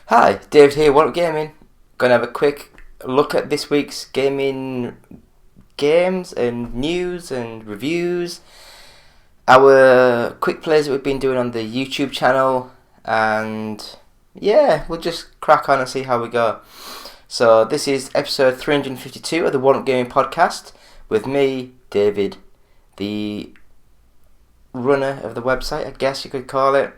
Hi, David here, What Up Gaming. Gonna have a quick look at this week's gaming games and news and reviews. Our quick plays that we've been doing on the YouTube channel, and yeah, we'll just crack on and see how we go. So this is episode 352 of the What Up Gaming podcast with me, David, the runner of the website, I guess you could call it.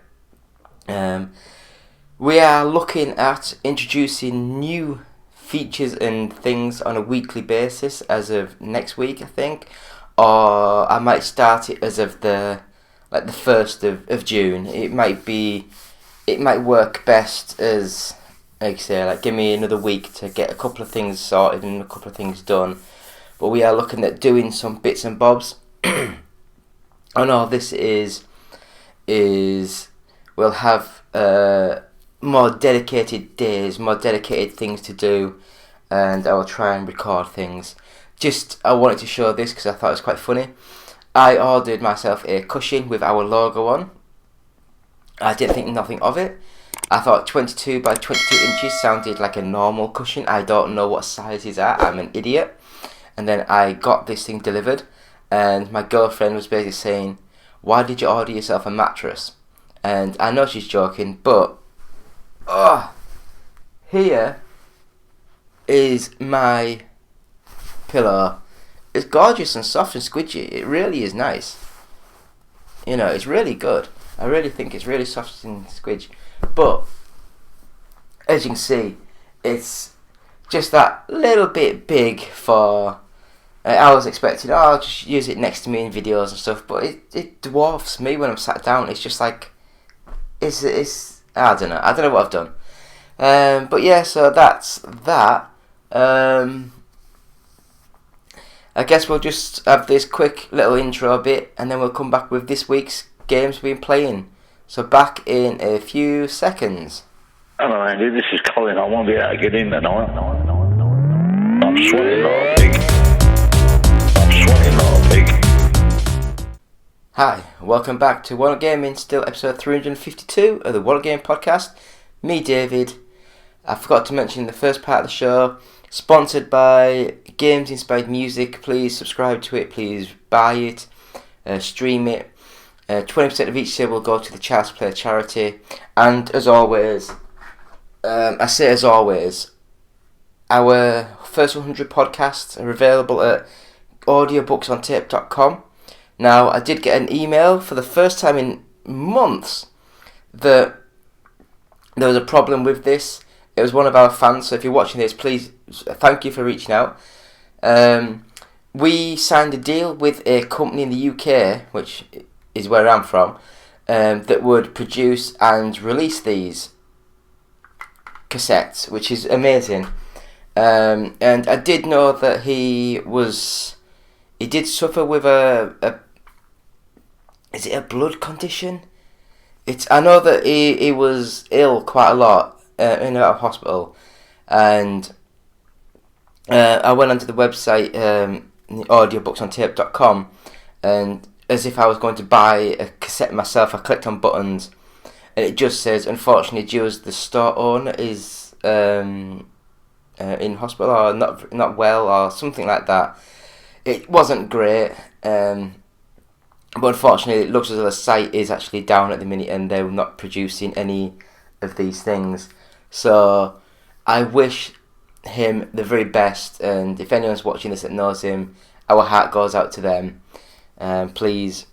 We are looking at introducing new features and things on a weekly basis as of next week, I think, or I might start it as of the 1st of June. It might work best as, like I say, give me another week to get a couple of things sorted and a couple of things done. But we are looking at doing some bits and bobs. I know this is we'll have more dedicated days, more dedicated things to do, and I will try and record things. I wanted to show this because I thought it was quite funny. I ordered myself a cushion with our logo on. I didn't think nothing of it. I thought 22 by 22 inches sounded like a normal cushion. I don't know what sizes are, I'm an idiot. And then I got this thing delivered, and my girlfriend was basically saying, "Why did you order yourself a mattress?" And I know she's joking, but here is my pillow. It's gorgeous and soft and squidgy. It really is nice. You know, it's really good. I really think it's really soft and squidgy. But as you can see, it's just that little bit big for. I was expecting, I'll just use it next to me in videos and stuff, but it dwarfs me when I'm sat down. It's just like it's I don't know what I've done. But yeah, so that's that. I guess we'll just have this quick little intro bit, and then we'll come back with this week's games we've been playing. So back in a few seconds. Hello Andy, this is Colin. I won't be able to get in tonight. I'm sweating like a pig. Hi, welcome back to What Up Gaming, still episode 352 of the What Up Gaming podcast. Me, David. I forgot to mention in the first part of the show, sponsored by Games Inspired Music. Please subscribe to it, please buy it, stream it. 20% of each sale will go to the Child's Play charity. And as always, our first 100 podcasts are available at audiobooksontape.com. Now, I did get an email for the first time in months that there was a problem with this. It was one of our fans, so if you're watching this, please, thank you for reaching out. We signed a deal with a company in the UK, which is where I'm from, that would produce and release these cassettes, which is amazing. And I did know that he did suffer with is it a blood condition? I know that he was ill quite a lot in and out of hospital, and I went onto the website audiobooksontape.com, and as if I was going to buy a cassette myself, I clicked on buttons, and it just says, unfortunately, due as the store owner is in hospital or not well or something like that. It wasn't great, but unfortunately it looks as though the site is actually down at the minute and they're not producing any of these things. So I wish him the very best, and if anyone's watching this that knows him, our heart goes out to them. Please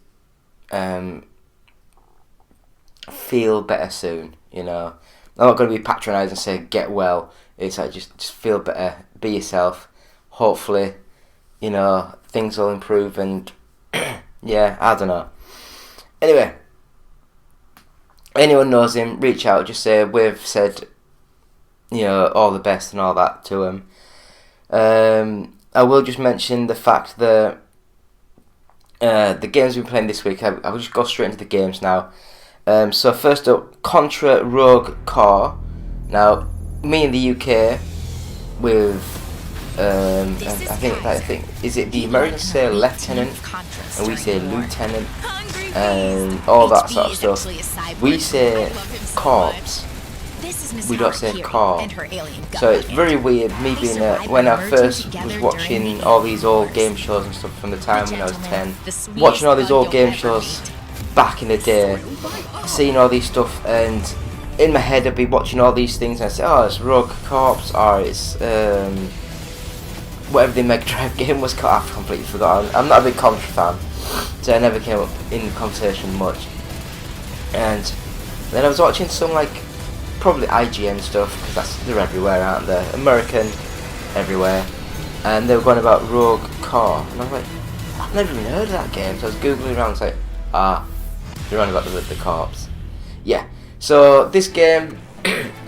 feel better soon, you know. I'm not going to be patronising and say get well. It's like just feel better, be yourself. Hopefully, you know, things will improve, and yeah, I don't know. Anyway, anyone knows him, reach out, just say we've said, you know, all the best and all that to him. I will just mention the fact that the games we've been playing this week, I will just go straight into the games now. So first up, Contra Rogue Core. Now, me in the UK with I think is it the Americans say lieutenant and we say lieutenant and all that sort of stuff. We say corpse. we don't say car. So it's very weird, me being when I first was watching all these old game shows and stuff from the time when I was 10, watching all these old game shows back in the day, seeing all these stuff, and in my head I'd be watching all these things and I'd say, oh, it's Rogue Corps, or it's whatever the Mega Drive game was called. I've completely forgotten. I'm not a big Contra fan, so I never came up in conversation much. And then I was watching some, like, probably IGN stuff, because they're everywhere, aren't they? American, everywhere. And they were going about Rogue Car, and I was like, I've never even heard of that game. So I was googling around, and it's like, they're on about the Corps. Yeah. So this game,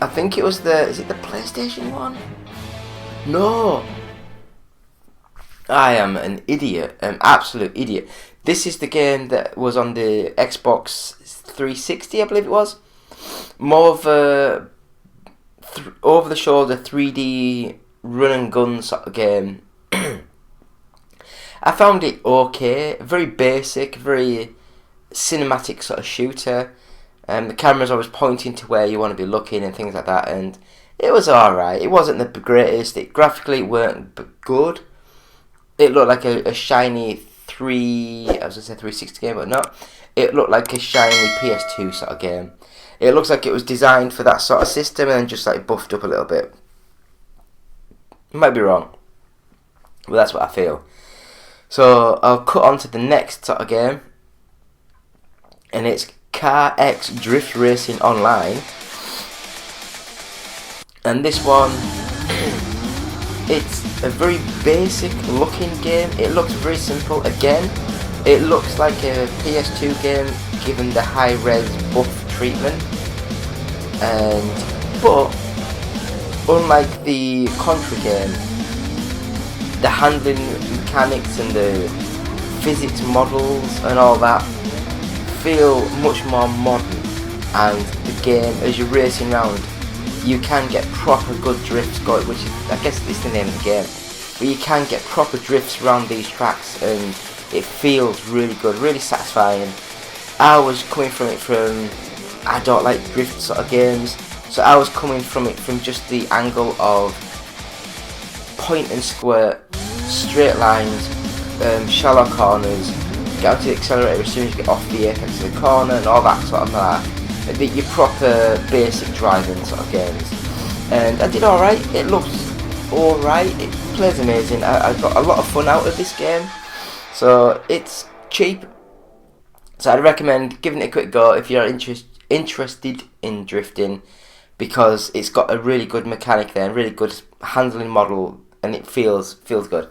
I think it was is it the PlayStation one? No. I am an idiot, an absolute idiot. This is the game that was on the Xbox 360, I believe it was. More of a over-the-shoulder 3D run and gun sort of game. I found it okay, very basic, very cinematic sort of shooter. The camera's always pointing to where you want to be looking and things like that, and it was alright. It wasn't the greatest. Graphically it weren't good. It looked like a shiny 360 game, but not. It looked like a shiny PS2 sort of game. It looks like it was designed for that sort of system and then just like buffed up a little bit. Might be wrong, but that's what I feel. So I'll cut on to the next sort of game, and it's Car X Drift Racing Online. And this one, it's a very basic looking game. It looks very simple. Again, it looks like a PS2 game given the high res buff treatment. But unlike the Contra game, the handling mechanics and the physics models and all that feel much more modern. And the game, as you're racing around, you can get proper good drifts going, which is, I guess it's the name of the game. But you can get proper drifts around these tracks, and it feels really good, really satisfying. I was coming from I don't like drift sort of games, so I was coming from it from just the angle of point and squirt, straight lines, shallow corners, get onto the accelerator as soon as you get off the apex of the corner and all that sort of your proper basic driving sort of games. And I did alright. It looks alright. It plays amazing. I got a lot of fun out of this game. So it's cheap. So I'd recommend giving it a quick go if you're interested in drifting, because it's got a really good mechanic there, and really good handling model, and it feels good.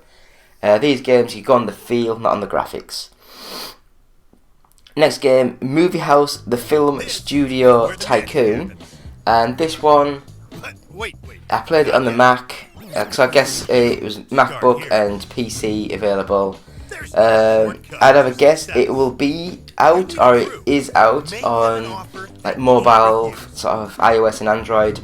These games, you go on the feel, not on the graphics. Next game, Movie House, the Film Studio Tycoon, and this one, I played it on the Mac, because I guess it was MacBook and PC available. I'd have a guess it will be out, or it is out on like mobile, sort of iOS and Android.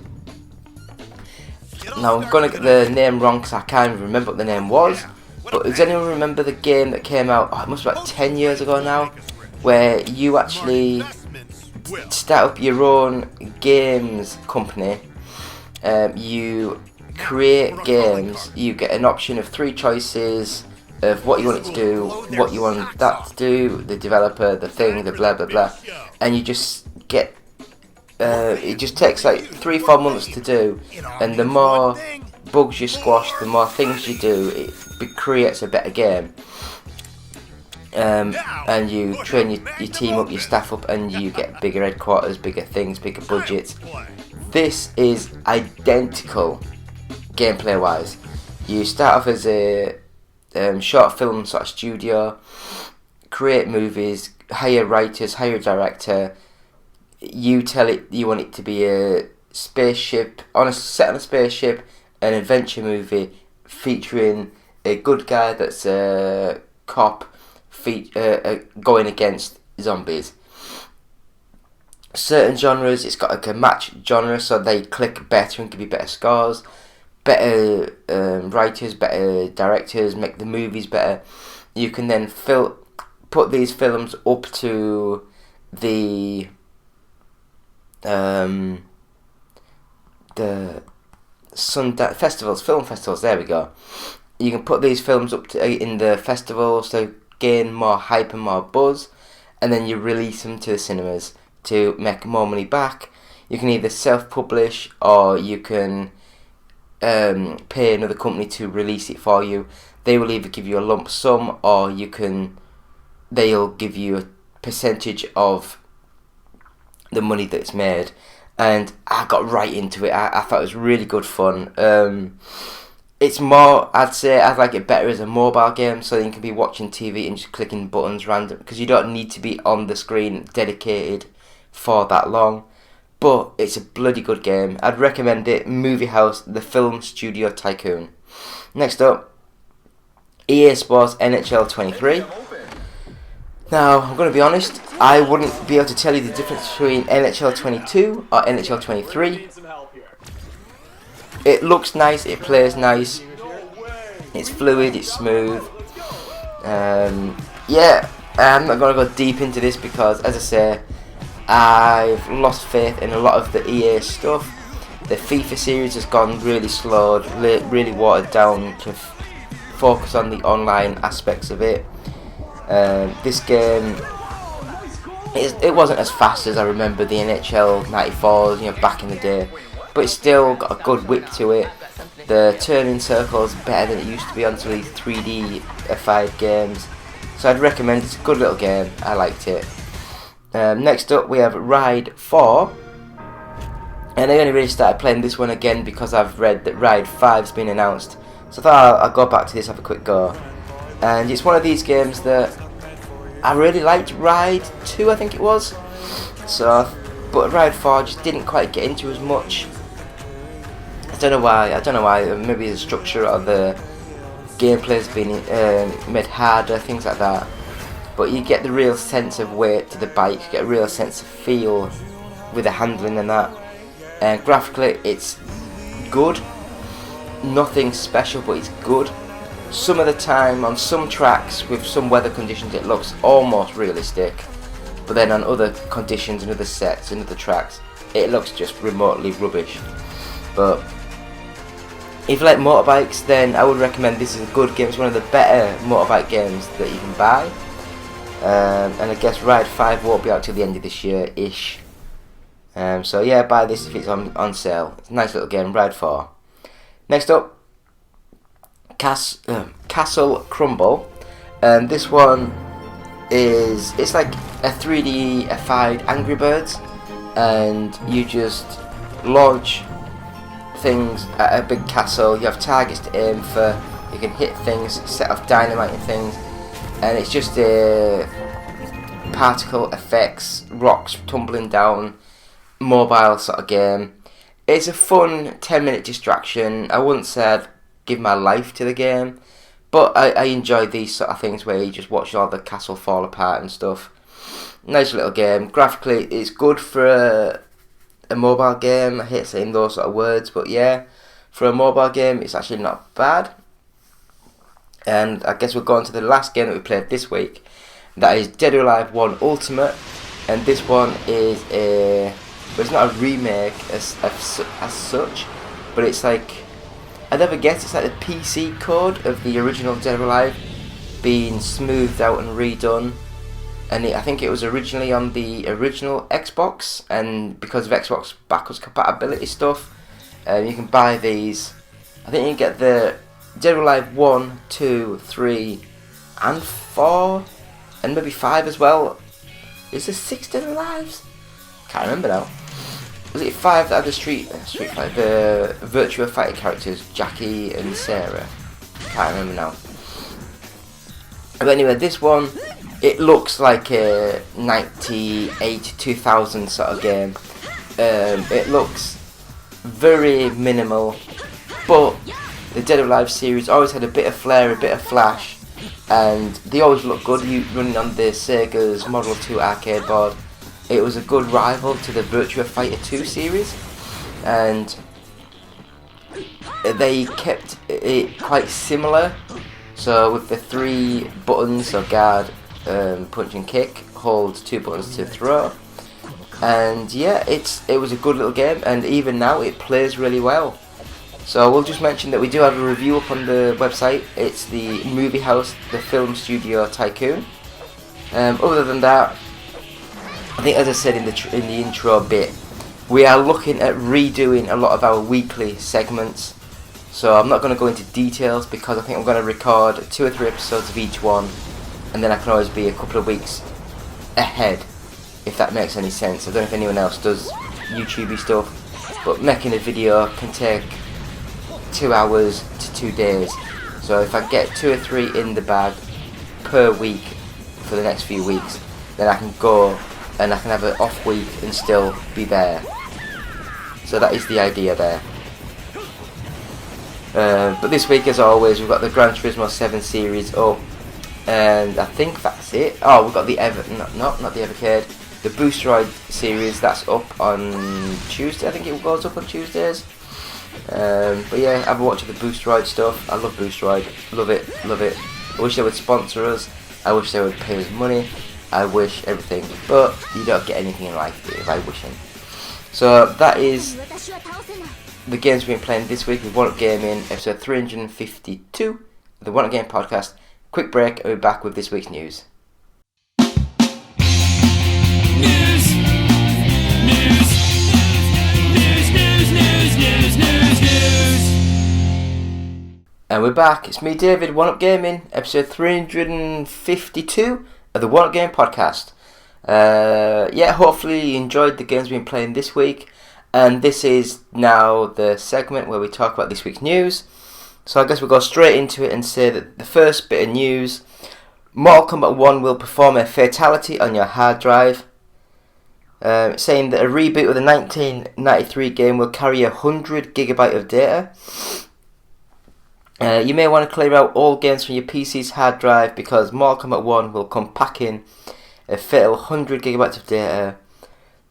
Now I'm gonna get the name wrong because I can't even remember what the name was. But does anyone remember the game that came out? It must be about 10 years ago now, where you actually start up your own games company. You create games. You get an option of 3 choices of what you want it to do, what you want that to do, the developer, the thing, the blah blah blah, and you just get. It just takes like 3-4 months to do, and the more bugs you squash, the more things you do, it creates a better game. And you train your team up, your staff up, and you get bigger headquarters, bigger things, bigger budgets. This is identical gameplay wise. You start off as a short film sort of studio, create movies, hire writers, hire a director. You tell it you want it to be a spaceship, set on a spaceship, an adventure movie featuring a good guy that's a cop going against zombies. Certain genres, it's got like a match genre, so they click better and give you better scores. Better writers, better directors, make the movies better. You can then put these films up to the the Sundance festivals, film festivals. There we go. You can put these films up in the festivals to gain more hype and more buzz, and then you release them to the cinemas to make more money back. You can either self-publish or you can pay another company to release it for you. They will either give you a lump sum or they'll give you a percentage of the money that's made. And I got right into it. I thought it was really good fun. It's more, I'd say I'd like it better as a mobile game, so you can be watching TV and just clicking buttons random, because you don't need to be on the screen dedicated for that long. But it's a bloody good game. I'd recommend it. Movie House, the Film Studio Tycoon. Next up, EA Sports NHL 23. Now, I'm going to be honest, I wouldn't be able to tell you the difference between NHL 22 or NHL 23. It looks nice, it plays nice, it's fluid, it's smooth. Yeah, I'm not going to go deep into this because, as I say, I've lost faith in a lot of the EA stuff. The FIFA series has gone really slow, really watered down to focus on the online aspects of it. This game, it wasn't as fast as I remember the NHL 94, back in the day, but it's still got a good whip to it. The turning circles better than it used to be on some of these 3D-ified games, so I'd recommend it. It's a good little game. I liked it. Next up we have Ride 4, and I only really started playing this one again because I've read that Ride 5's been announced, so I thought I'll go back to this, have a quick go. And it's one of these games that I really liked. Ride 2 I think it was, but Ride 4 just didn't quite get into as much. I don't know why, maybe the structure or the gameplay's been made harder, things like that. But you get the real sense of weight to the bike, you get a real sense of feel with the handling and that. And graphically it's good, nothing special, but it's good. Some of the time on some tracks with some weather conditions it looks almost realistic, but then on other conditions and other sets and other tracks it looks just remotely rubbish. But if you like motorbikes, then I would recommend this is a good game. It's one of the better motorbike games that you can buy. And I guess Ride 5 won't be out till the end of this year-ish. So yeah, buy this if it's on sale. It's a nice little game, Ride 4. Next up, Castle Crumble. This one it's like a 3D-ified Angry Birds, and you just launch things at a big castle. You have targets to aim for, you can hit things, set off dynamite and things, and it's just a particle effects, rocks tumbling down, mobile sort of game. It's a fun 10-minute distraction. I wouldn't say I'd give my life to the game, but I enjoy these sort of things where you just watch all the castle fall apart and stuff. Nice little game. Graphically it's good for a mobile game. I hate saying those sort of words, but yeah, for a mobile game it's actually not bad. And I guess we're going to the last game that we played this week. That is Dead or Alive 1 Ultimate, and this one is but it's not a remake as such, but it's like, I never guess, it's like the PC code of the original Dead or Alive being smoothed out and redone. And I think it was originally on the original Xbox, and because of Xbox backwards compatibility stuff, you can buy these. I think you can get the Dead or Alive 1, 2, 3 and 4 and maybe 5 as well. Is there 6 Dead or Alives? Can't remember now. Was it 5 that had the Street Fighter, the Virtua Fighter characters, Jackie and Sarah? Can't remember now. But anyway, this one, it looks like a 98, 2000 sort of game. It looks very minimal, but the Dead or Alive series always had a bit of flair, a bit of flash, and they always look good. You running on the Sega's Model 2 arcade board. It was a good rival to the Virtua Fighter 2 series, and they kept it quite similar. So with the 3 buttons, so guard, punch and kick, hold 2 buttons to throw, And yeah, it was a good little game, and even now it plays really well. So we'll just mention that we do have a review up on the website. It's the Movie House, the Film Studio Tycoon. Other than that, I think, as I said in the intro bit, we are looking at redoing a lot of our weekly segments. So I'm not going to go into details because I think I'm going to record 2 or 3 episodes of each one, and then I can always be a couple of weeks ahead, if that makes any sense. I don't know if anyone else does YouTubey stuff, but making a video can take 2 hours to 2 days. So if I get 2 or 3 in the bag per week for the next few weeks, then I can go and I can have an off week and still be there. So that is the idea there. But this week, as always, we've got the Gran Turismo 7 series up, and I think that's it. Oh, we've got the not the Evercade, the Boosteroid series, that's up on Tuesday. I think it goes up on Tuesdays. But yeah, have a watch of the Boosteroid stuff. I love Boosteroid, love it. I wish they would sponsor us. I wish they would pay us money. I wish everything, but you don't get anything in life by wishing. So that is the games we've been playing this week with One Up Gaming, episode 352 of the One Up Game podcast. Quick break, and we're back with this week's news. And we're back. It's me, David, One Up Gaming, episode 352 of the One Up Game podcast. Hopefully you enjoyed the games we've been playing this week. And this is now the segment where we talk about this week's news. So I guess we'll go straight into it and say that the first bit of news: Mortal Kombat 1 will perform a fatality on your hard drive. Saying that a reboot of the 1993 game will carry 100 GB of data. You may want to clear out all games from your PC's hard drive because Mortal Kombat 1 will come packing a fatal 100 GB of data.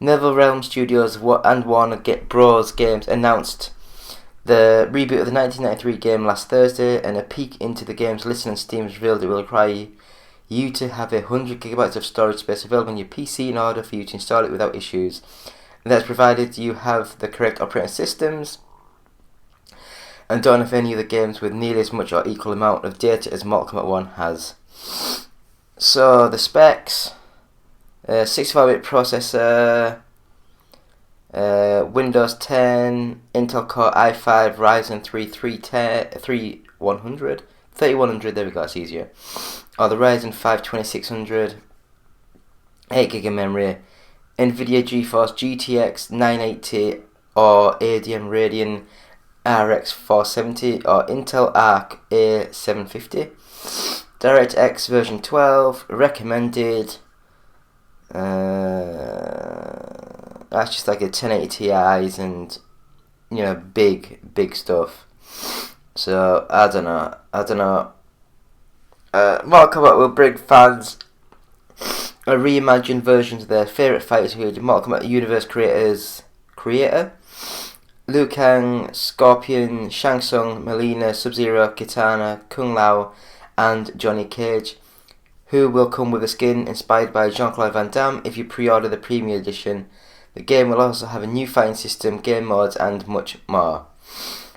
NetherRealm Studios and Warner Bros. Games announced the reboot of the 1993 game last Thursday, and a peek into the game's listing on Steam has revealed it will require you to have 100 GB of storage space available on your PC in order for you to install it without issues. And that's provided you have the correct operating systems and don't have any of the games with nearly as much or equal amount of data as Mortal Kombat 1 has. So the specs: 65-bit processor, Windows 10, Intel Core i5, Ryzen 3 3100, there we go, it's easier. Or the Ryzen 5 2600, 8GB of memory, NVIDIA GeForce GTX 980 or AMD Radeon RX 470 or Intel Arc A750, DirectX version 12, recommended. That's just like a 1080 Ti's and, you know, big stuff. So I don't know. Mortal Kombat will bring fans a reimagined versions of their favourite fighters, who are the Mortal Kombat Universe creator Liu Kang, Scorpion, Shang Tsung, Mileena, Sub-Zero, Kitana, Kung Lao, and Johnny Cage, who will come with a skin inspired by Jean-Claude Van Damme if you pre-order the Premium Edition. The game will also have a new fighting system, game modes, and much more.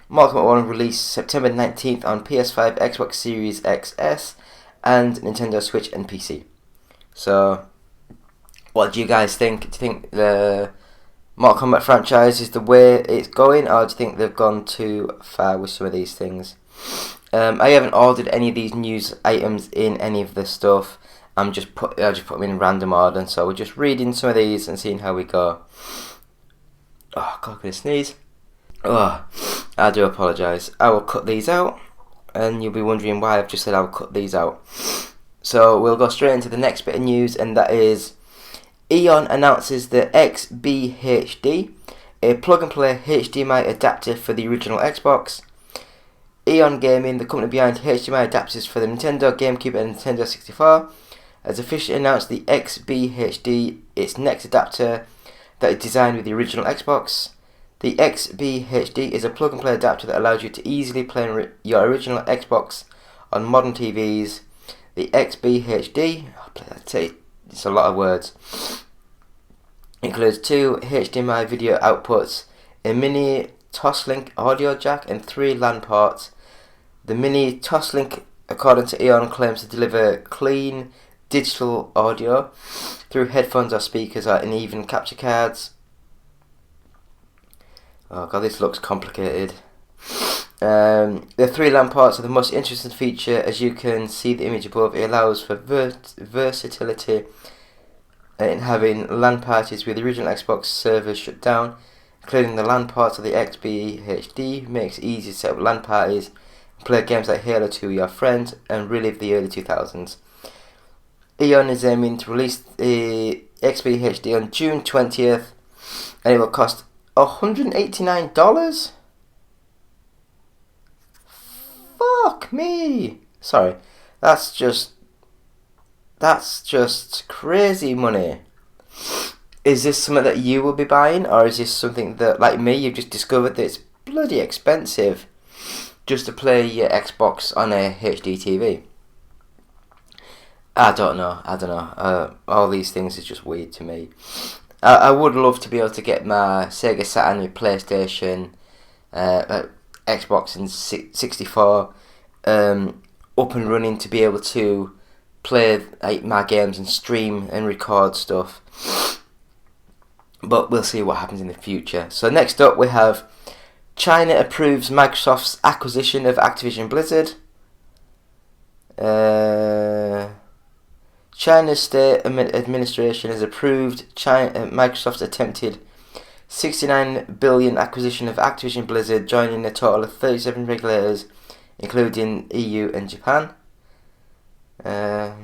Mortal Kombat 1 released September 19th on PS5, Xbox Series XS, and Nintendo Switch and PC. So, what do you guys think? Do you think the Mortal Kombat franchise is the way it's going, or do you think they've gone too far with some of these things? I haven't ordered any of these news items in any of this stuff. I just put them in random order, so we're just reading some of these and seeing how we go. Oh God, I'm gonna sneeze. Oh, I do apologise. I will cut these out, and you'll be wondering why I've just said I'll cut these out. So we'll go straight into the next bit of news, and that is Eon announces the XBHD, a plug-and-play HDMI adapter for the original Xbox. Eon Gaming, the company behind HDMI adapters for the Nintendo, GameCube and Nintendo 64, has officially announced the XBHD, its next adapter that is designed with the original Xbox. The XBHD is a plug-and-play adapter that allows you to easily play your original Xbox on modern TVs. The XBHD, it's a lot of words, Includes 2 HDMI video outputs, a mini Toslink audio jack, and 3 LAN ports. The mini Toslink, according to Eon, claims to deliver clean digital audio through headphones or speakers or in even capture cards. Oh god, this looks complicated. The 3 LAN ports are the most interesting feature. As you can see the image above, it allows for versatility in having LAN parties with the original Xbox servers shut down, including the LAN ports of the XB HD. Makes it easy to set up LAN parties, play games like Halo 2 with your friends, and relive the early 2000s. Eon is aiming to release the XB HD on June 20th, and it will cost $189? Fuck me! Sorry, that's just crazy money. Is this something that you will be buying, or is this something that, like me, you've just discovered that it's bloody expensive just to play your Xbox on a HD TV? I don't know. All these things is just weird to me. I would love to be able to get my Sega Saturn, my PlayStation, Xbox and 64 up and running to be able to play my games and stream and record stuff. But we'll see what happens in the future. So next up we have China approves Microsoft's acquisition of Activision Blizzard. China's state administration has approved Microsoft's attempted $69 billion acquisition of Activision Blizzard, joining a total of 37 regulators, including EU and Japan. So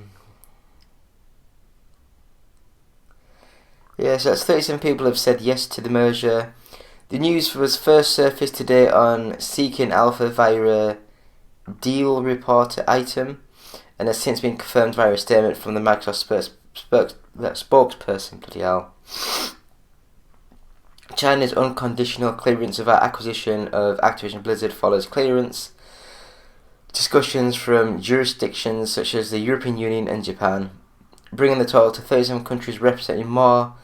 that's 37 people have said yes to the merger. The news was first surfaced today on Seeking Alpha via a deal reporter item, and has since been confirmed via a statement from the Microsoft spokesperson. Bloody hell. China's unconditional clearance of our acquisition of Activision Blizzard follows clearance discussions from jurisdictions such as the European Union and Japan, bringing the total to 37 countries representing more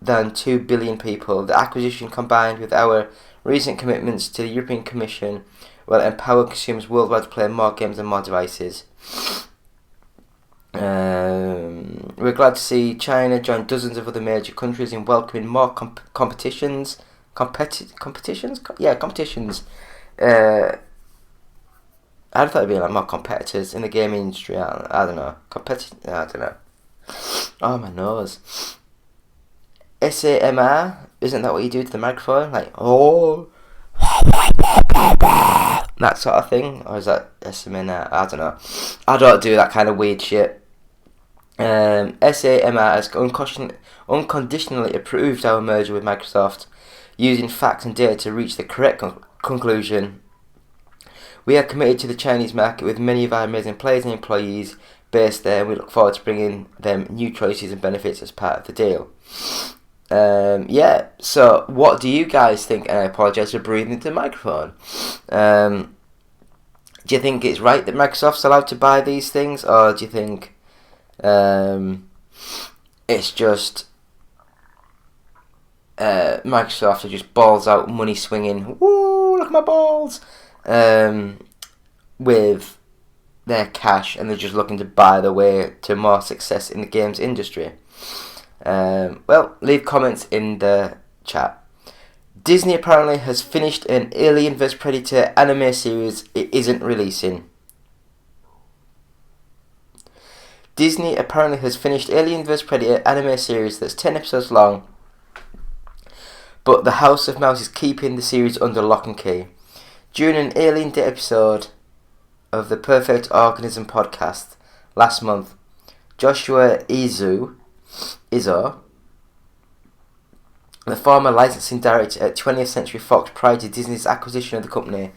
than 2 billion people. The acquisition, combined with our recent commitments to the European Commission, will empower consumers worldwide to play more games on more devices. We're glad to see China join dozens of other major countries in welcoming more competitions. Competitions. I thought it'd be like more competitors in the gaming industry. I don't know. I don't know. Oh, my nose. SAMR, isn't that what you do to the microphone? Like, oh, that sort of thing? Or is that SMR? I don't know. I don't do that kind of weird shit. SAMR has unconditionally approved our merger with Microsoft, using facts and data to reach the correct conclusion. We are committed to the Chinese market with many of our amazing players and employees based there, and we look forward to bringing them new choices and benefits as part of the deal. So what do you guys think? And I apologise for breathing into the microphone. Do you think it's right that Microsoft's allowed to buy these things, or do you think it's just Microsoft are just balls out, money swinging, woo, look at my balls, with their cash, and they're just looking to buy their way to more success in the games industry? Well, leave comments in the chat. Disney apparently has finished an Alien vs Predator anime series it isn't releasing. Disney apparently has finished Alien vs Predator anime series that's 10 episodes long, but the House of Mouse is keeping the series under lock and key. During an Alien Day episode of the Perfect Organism podcast last month, Joshua Izzo, the former licensing director at 20th Century Fox prior to Disney's acquisition of the company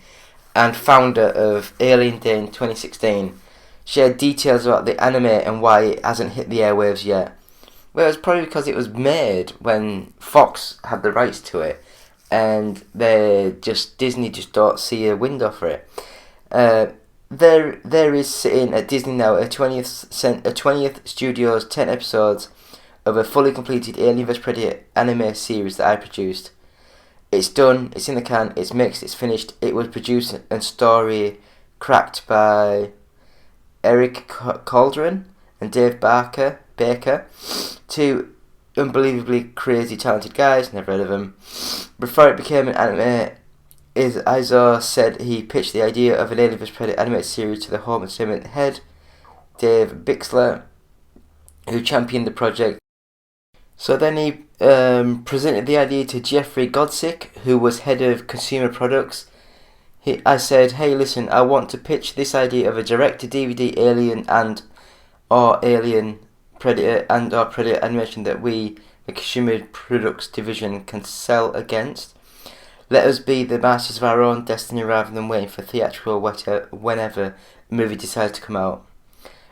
and founder of Alien Day in 2016, shared details about the anime and why it hasn't hit the airwaves yet. Well, it's probably because it was made when Fox had the rights to it, and Disney just don't see a window for it. There is sitting at Disney now a 20th Studios 10 episodes of a fully completed Alien vs Predator anime series that I produced. It's done, it's in the can, it's mixed, it's finished. It was produced and story cracked by Eric Cauldron and Dave Baker, two unbelievably crazy talented guys, never heard of them. Before it became an anime, Izor said he pitched the idea of an Alien vs Predator animated series to the Home Entertainment head, Dave Bixler, who championed the project. So then he presented the idea to Jeffrey Godsick, who was head of consumer products. I said, hey, listen, I want to pitch this idea of a direct-to-DVD Alien or Alien Predator or Predator animation that we, the consumer products division, can sell against. Let us be the masters of our own destiny rather than waiting for theatrical whenever a movie decides to come out.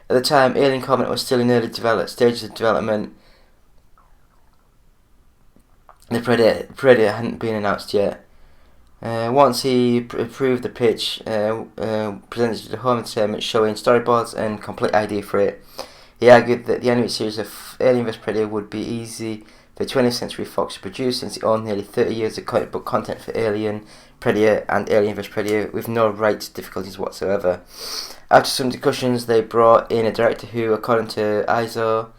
At the time, Alien Covenant was still in early stages of development. The Predator hadn't been announced yet. Once he approved the pitch, presented to the Home Entertainment, showing storyboards and complete idea for it, he argued that the animated series of Alien vs Predator would be easy for 20th Century Fox to produce, since it owned nearly 30 years of comic book content for Alien, Predator and Alien vs Predator with no rights difficulties whatsoever. After some discussions, they brought in a director who, according to Izor,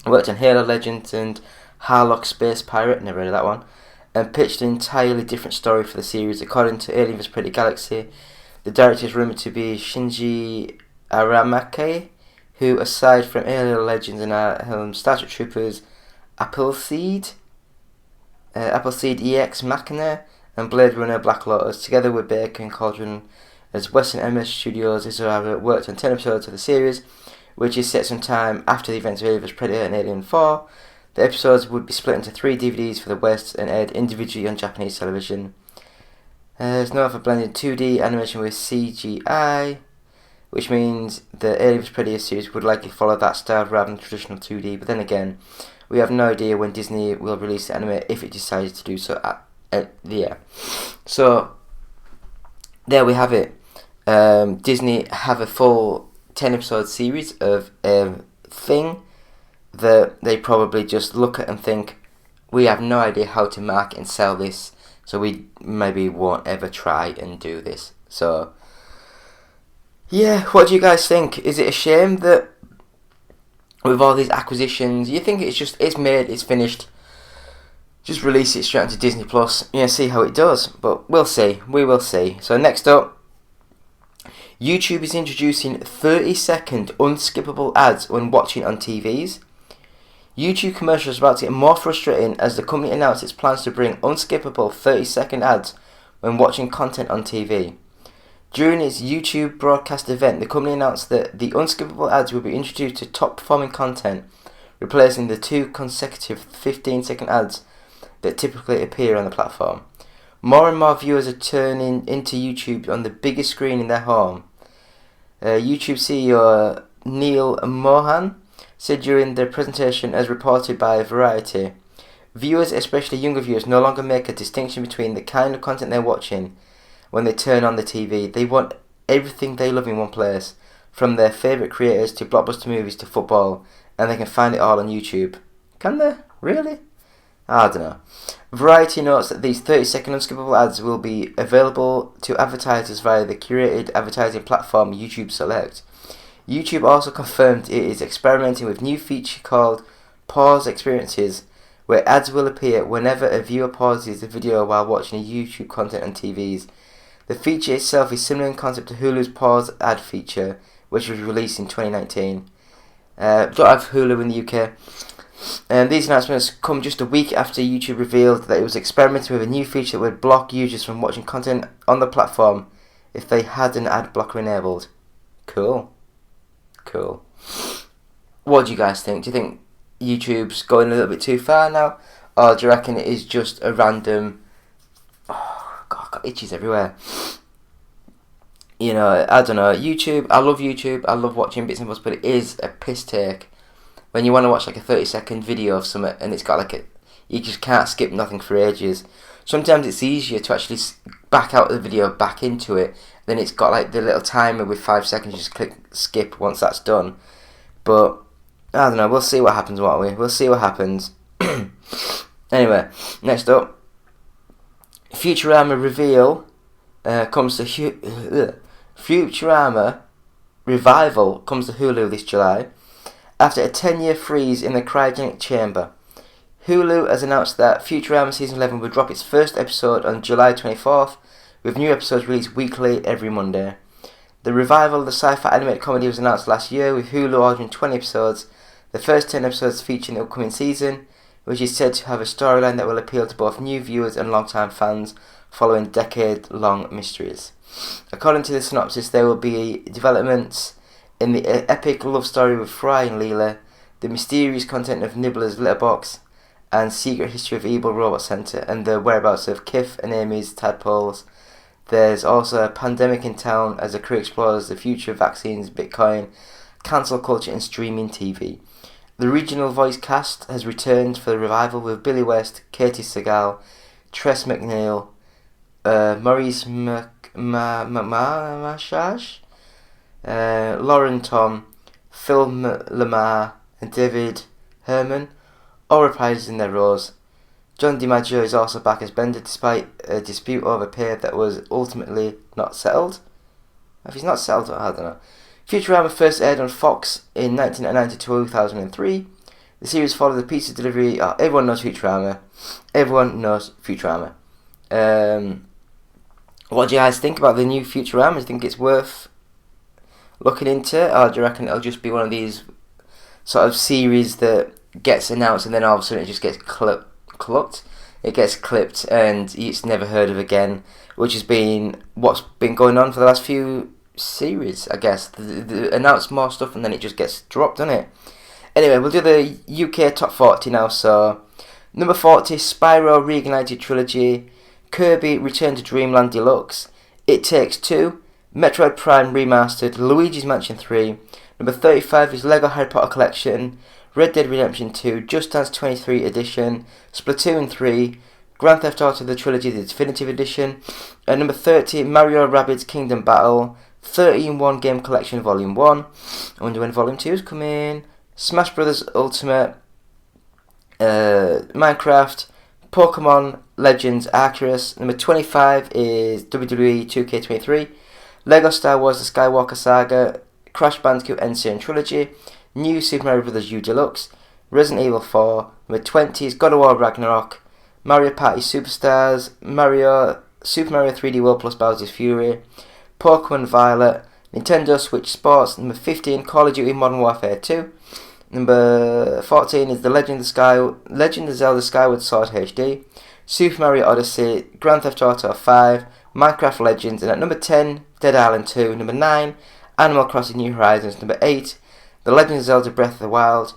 worked on Halo Legends and Harlock Space Pirate, never heard of that one, and pitched an entirely different story for the series. According to Alien vs Predator Galaxy, the director is rumoured to be Shinji Aramaki, who, aside from Halo Legends and Star Trek Troopers, Appleseed EX Machina, and Blade Runner Black Lotus, together with Baker and Cauldron as Western MS Studios, Izor worked on 10 episodes of the series, which is set some time after the events of Alien vs Predator and Alien 4. The episodes would be split into 3 DVDs for the West and aired individually on Japanese television. There's no other blended 2D animation with CGI, which means the Alien vs Predator series would likely follow that style rather than traditional 2D, but then again, we have no idea when Disney will release the anime if it decides to do so So, there we have it. Disney have a full 10 episode series of thing that they probably just look at and think, we have no idea how to market and sell this, so we maybe won't ever try and do this. So, yeah, what do you guys think? Is it a shame that with all these acquisitions, you think it's made, it's finished, just release it straight onto Disney Plus, see how it does, but we'll see, we will see. So next up, YouTube is introducing 30-second unskippable ads when watching on TVs. YouTube commercials are about to get more frustrating as the company announced its plans to bring unskippable 30-second ads when watching content on TV. During its YouTube broadcast event, the company announced that the unskippable ads will be introduced to top-performing content, replacing the 2 consecutive 15-second ads that typically appear on the platform. More and more viewers are turning into YouTube on the biggest screen in their home. YouTube CEO Neil Mohan said during the presentation, as reported by Variety, viewers, especially younger viewers, no longer make a distinction between the kind of content they're watching when they turn on the TV. They want everything they love in one place, from their favourite creators to blockbuster movies to football, and they can find it all on YouTube. Can they? Really? I don't know. Variety notes that these 30-second unskippable ads will be available to advertisers via the curated advertising platform YouTube Select. YouTube also confirmed it is experimenting with a new feature called Pause Experiences, where ads will appear whenever a viewer pauses the video while watching YouTube content on TVs. The feature itself is similar in concept to Hulu's Pause ad feature, which was released in 2019. Don't have Hulu in the UK. These announcements come just a week after YouTube revealed that it was experimenting with a new feature that would block users from watching content on the platform if they had an ad blocker enabled. Cool. What do you guys think? Do you think YouTube's going a little bit too far now? Or do you reckon it is just a random... Oh, God, I've got itches everywhere. I don't know. YouTube, I love YouTube. I love watching bits and bobs, but it is a piss take when you want to watch like a 30-second video of something and it's got like you just can't skip nothing for ages. Sometimes it's easier to actually back out of the video, back into it, then it's got like the little timer with 5 seconds, you just click skip once that's done. But I don't know. We'll see what happens, won't we? We'll see what happens. Anyway, next up, Futurama reveal comes to Futurama revival comes to Hulu this July after a 10-year freeze in the cryogenic chamber. Hulu has announced that Futurama Season 11 will drop its first episode on July 24th, with new episodes released weekly every Monday. The revival of the sci-fi animated comedy was announced last year, with Hulu ordering 20 episodes, the first 10 episodes featuring the upcoming season, which is said to have a storyline that will appeal to both new viewers and long-time fans following decade-long mysteries. According to the synopsis, there will be developments in the epic love story with Fry and Leela, the mysterious content of Nibbler's letterbox, and secret history of Evil Robot Center, and the whereabouts of Kif and Amy's tadpoles. There's also a pandemic in town as the crew explores the future of vaccines, Bitcoin, cancel culture, and streaming TV. The regional voice cast has returned for the revival with Billy West, Katie Segal, Tress MacNeille, Maurice Mashaj, Lauren Tom, Phil Lamar, and David Herman, all reprising their roles. John DiMaggio is also back as Bender despite a dispute over pay that was ultimately not settled. If he's not settled, I don't know. Futurama first aired on Fox in 1999 to 2003. The series followed the pizza delivery. Everyone knows Futurama. What do you guys think about the new Futurama? Do you think it's worth looking into, or do you reckon it'll just be one of these sort of series that gets announced and then all of a sudden it just gets clipped? It gets clipped and it's never heard of again, which has been what's been going on for the last few series, I guess. They announce more stuff and then it just gets dropped, doesn't it? Anyway, we'll do the UK top 40 now. So, number 40, Spyro Reignited Trilogy, Kirby Return to Dreamland Deluxe, It Takes Two, Metroid Prime Remastered, Luigi's Mansion 3. Number 35 is Lego Harry Potter Collection, Red Dead Redemption 2, Just Dance 23 Edition, Splatoon 3, Grand Theft Auto The Trilogy The Definitive Edition, and number 30, Mario Rabbids Kingdom Battle, 30-in-1 Game Collection Volume 1. I wonder when Volume 2 is coming. Smash Brothers Ultimate, Minecraft, Pokemon Legends Arceus. Number 25 is WWE 2K23, Lego Star Wars The Skywalker Saga, Crash Bandicoot N. Trilogy, New Super Mario Bros. U Deluxe, Resident Evil 4. Number 20 is God of War Ragnarok, Mario Party Superstars, Super Mario 3D World plus Bowser's Fury, Pokemon Violet, Nintendo Switch Sports. Number 15, Call of Duty Modern Warfare 2. Number 14 is The Legend of Zelda Skyward Sword HD, Super Mario Odyssey, Grand Theft Auto 5, Minecraft Legends, and at number 10, Dead Island 2. Number 9, Animal Crossing New Horizons. Number 8, The Legend of Zelda Breath of the Wild.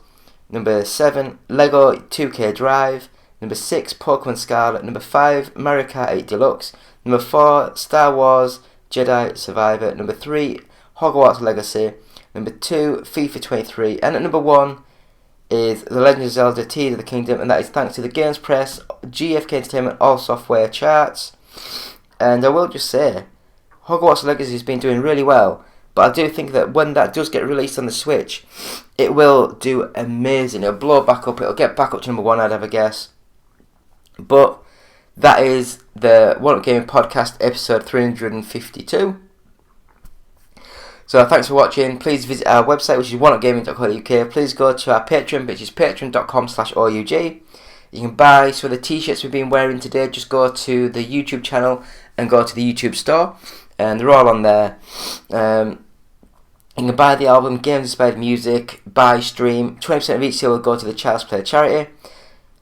Number 7, Lego 2K Drive. Number 6, Pokemon Scarlet. Number 5, Mario Kart 8 Deluxe. Number 4, Star Wars Jedi Survivor. Number 3, Hogwarts Legacy. Number 2, FIFA 23. And at number 1 is The Legend of Zelda Tears of the Kingdom, and that is thanks to the Games Press, GFK Entertainment, all software charts. And I will just say, Hogwarts Legacy has been doing really well, but I do think that when that does get released on the Switch, it will do amazing. It'll blow back up, it'll get back up to number 1, I'd have a guess. But that is the One Up Gaming Podcast, episode 352. So thanks for watching. Please visit our website, which is oneupgaming.co.uk. Please go to our Patreon, which is patreon.com/OUG. You can buy some of the t-shirts we've been wearing today. Just go to the YouTube channel and go to the YouTube store, and they're all on there. You can buy the album Games Inspired Music, buy, stream. 20% of each sale will go to the Child's Play charity.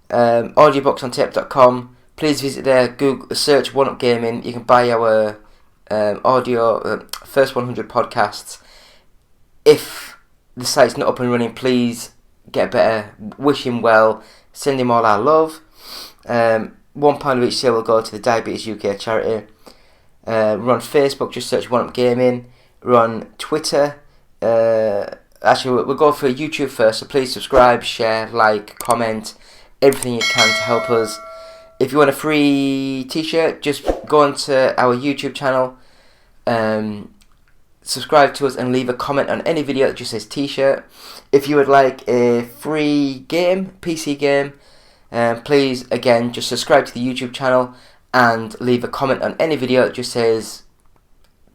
Audiobooksontape.com. Please visit there, Google, search One Up Gaming. You can buy our audio first 100 podcasts. If the site's not up and running, please get better. Wish him well. Send him all our love. £1 of each sale will go to the Diabetes UK charity. We're on Facebook, just search One Up Gaming. We're on Twitter. Actually, we'll go for YouTube first, so please subscribe, share, like, comment, everything you can to help us. If you want a free t-shirt, just go onto our YouTube channel, subscribe to us and leave a comment on any video that just says t-shirt. If you would like a free game, PC game, please again just subscribe to the YouTube channel and leave a comment on any video that just says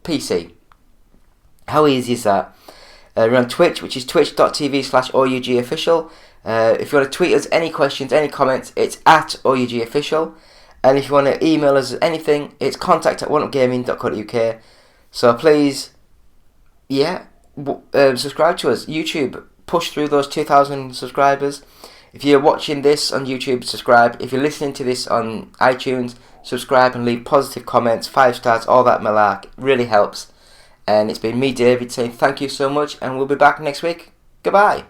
PC. How easy is that? We're on Twitch, which is twitch.tv/OUGofficial. If you want to tweet us any questions, any comments, it's at OUGofficial. And if you want to email us anything, it's contact@oneupgaming.co.uk. So please, subscribe to us. YouTube, push through those 2,000 subscribers. If you're watching this on YouTube, subscribe. If you're listening to this on iTunes, subscribe and leave positive comments, 5 stars, all that malark. It really helps. And it's been me, David, saying thank you so much, and we'll be back next week. Goodbye.